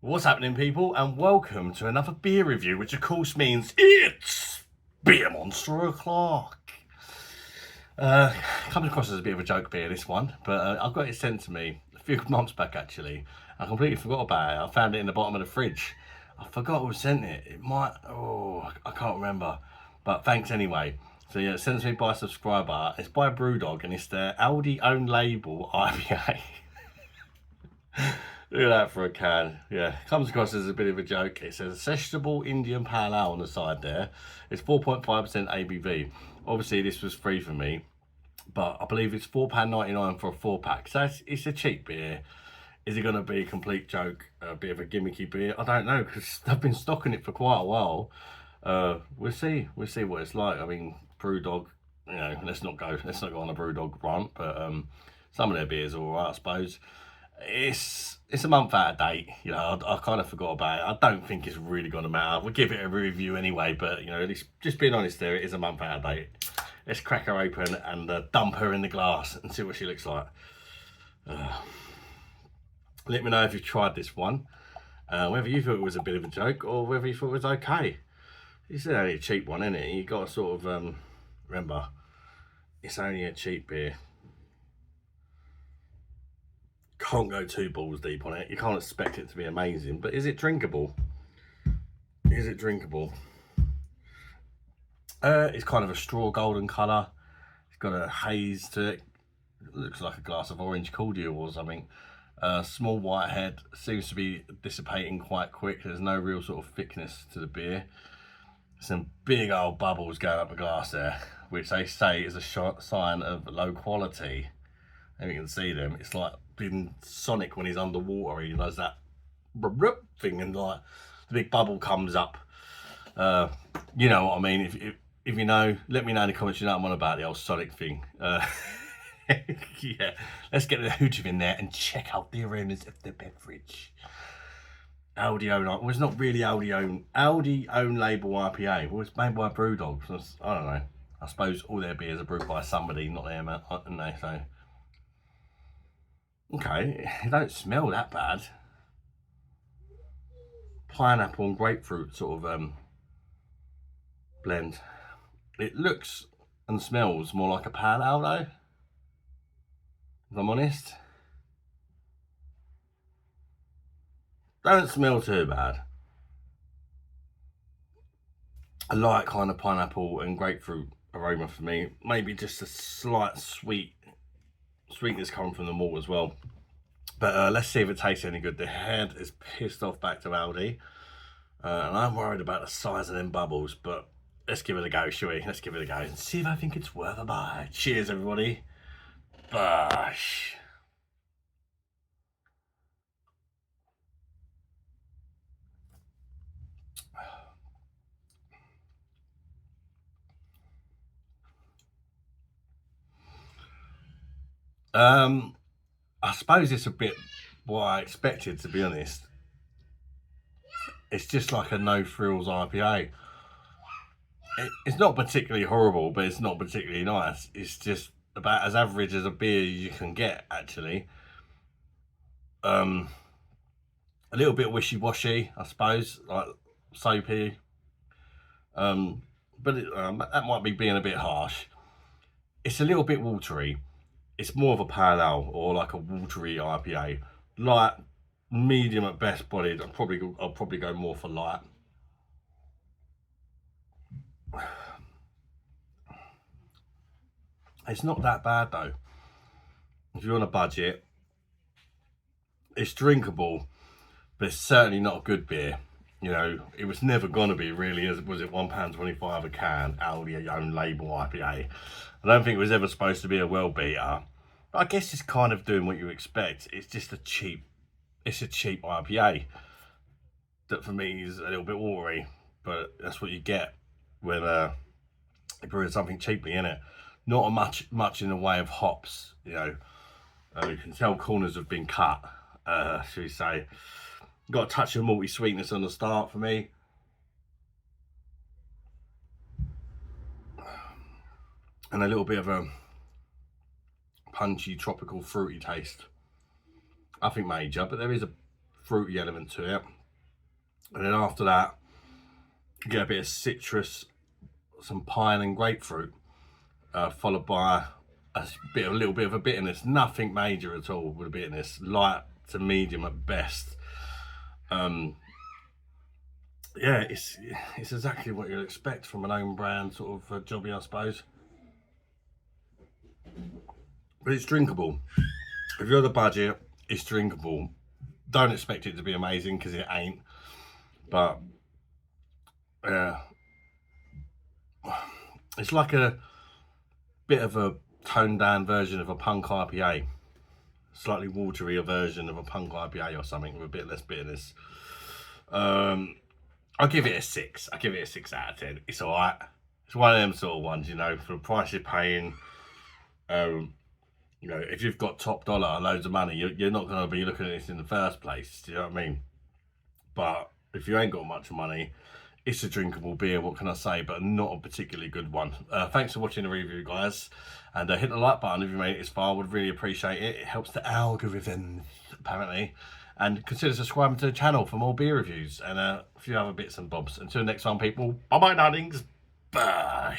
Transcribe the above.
What's happening, people, and welcome to another beer review, which of course means it's Beer Monster O'Clock. Comes across as a bit of a joke beer, this one, but I got it sent to me a few months back, actually. I completely forgot about it. I found it in the bottom of the fridge. I forgot who sent it. It might, I can't remember, but thanks anyway. So yeah, it's sent to me by a subscriber. It's by Brewdog, and it's their ALDI own label IPA. Look at that for a can. Yeah, comes across as a bit of a joke. It says sessionable Indian Pale Ale on the side there. It's 4.5% ABV. Obviously, this was free for me, but I believe it's £4.99 for a 4-pack. So it's a cheap beer. Is it going to be a complete joke, a bit of a gimmicky beer? I don't know, because I've been stocking it for quite a while. We'll see. We'll see what it's like. I mean, Brewdog, you know, let's not go on a Brewdog rant, but some of their beers are all right, I suppose. It's a month out of date, you know. I kind of forgot about it. I don't think it's really gonna matter. We'll give it a review anyway, but you know, at least just being honest there, it is a month out of date. Let's crack her open and dump her in the glass and see what she looks like. Let me know if you've tried this one, whether you thought it was a bit of a joke or whether you thought it was okay. It's only a cheap one, isn't it? You got to sort of remember, it's only a cheap beer. Can't go too balls deep on it. You can't expect it to be amazing, but is it drinkable? Is it drinkable? It's kind of a straw golden colour. It's got a haze to it. It looks like a glass of orange cordial or something. Small white head, seems to be dissipating quite quick. There's no real sort of thickness to the beer. Some big old bubbles going up the glass there, which they say is a sign of low quality. And you can see them. It's like being Sonic when he's underwater. He does that thing, and like the big bubble comes up. You know what I mean? If you know, let me know in the comments. You know what I'm on about, the old Sonic thing. Yeah, let's get the hooch in there and check out the aromas of the beverage. ALDI own, well, it's not really ALDI own label IPA. Well, it's made by Brewdog. So I don't know. I suppose all their beers are brewed by somebody, not them, aren't they? So. Okay, it don't smell that bad. Pineapple and grapefruit sort of blend. It looks and smells more like a pale ale though, if I'm honest. Don't smell too bad. A light kind of pineapple and grapefruit aroma for me. Maybe just a slight sweetness coming from the malt as well. But let's see if it tastes any good. The head is pissed off back to ALDI. And I'm worried about the size of them bubbles, but let's give it a go, shall we? Let's give it a go and see if I think it's worth a buy. Cheers, everybody. Bosh. I suppose it's a bit what I expected, to be honest. It's just like a no frills IPA. It's not particularly horrible, but it's not particularly nice. It's just about as average as a beer you can get, actually. A little bit wishy-washy, I suppose, like soapy. But that might be being a bit harsh. It's a little bit watery. It's more of a pale ale or like a watery IPA. Light, medium at best bodied. I'll probably go more for light. It's not that bad though. If you're on a budget, it's drinkable, but it's certainly not a good beer. You know, it was never gonna be really, as was it £1.25 a can, ALDI own label IPA. I don't think it was ever supposed to be a well beater. But I guess it's kind of doing what you expect. It's just a cheap IPA that for me is a little bit watery, but that's what you get when you're brewing something cheaply, innit? Not much in the way of hops, you know. You can tell corners have been cut, should we say. Got a touch of malty sweetness on the start for me. And a little bit of a punchy, tropical, fruity taste. Nothing major, but there is a fruity element to it. And then after that, you get a bit of citrus, some pine and grapefruit, followed by a little bit of a bitterness. Nothing major at all with a bitterness, light to medium at best. Yeah, it's exactly what you'd expect from an own brand sort of jobby, I suppose. But it's drinkable. If you're the budget, it's drinkable. Don't expect it to be amazing because it ain't. But it's like a bit of a toned down version of a punk IPA. Slightly waterier version of a punk IPA or something with a bit less bitterness. I'll give it a 6. I'll give it a 6 out of 10. It's alright. It's one of them sort of ones, you know, for the price you're paying. You know, if you've got top dollar, loads of money, you're not going to be looking at this in the first place. Do you know what I mean? But if you ain't got much money, it's a drinkable beer, what can I say, but not a particularly good one. Thanks for watching the review, guys. And hit the like button if you made it this far. I would really appreciate it. It helps the algorithm, apparently. And consider subscribing to the channel for more beer reviews and a few other bits and bobs. Until next time, people. Bye-bye, darlings. Bye.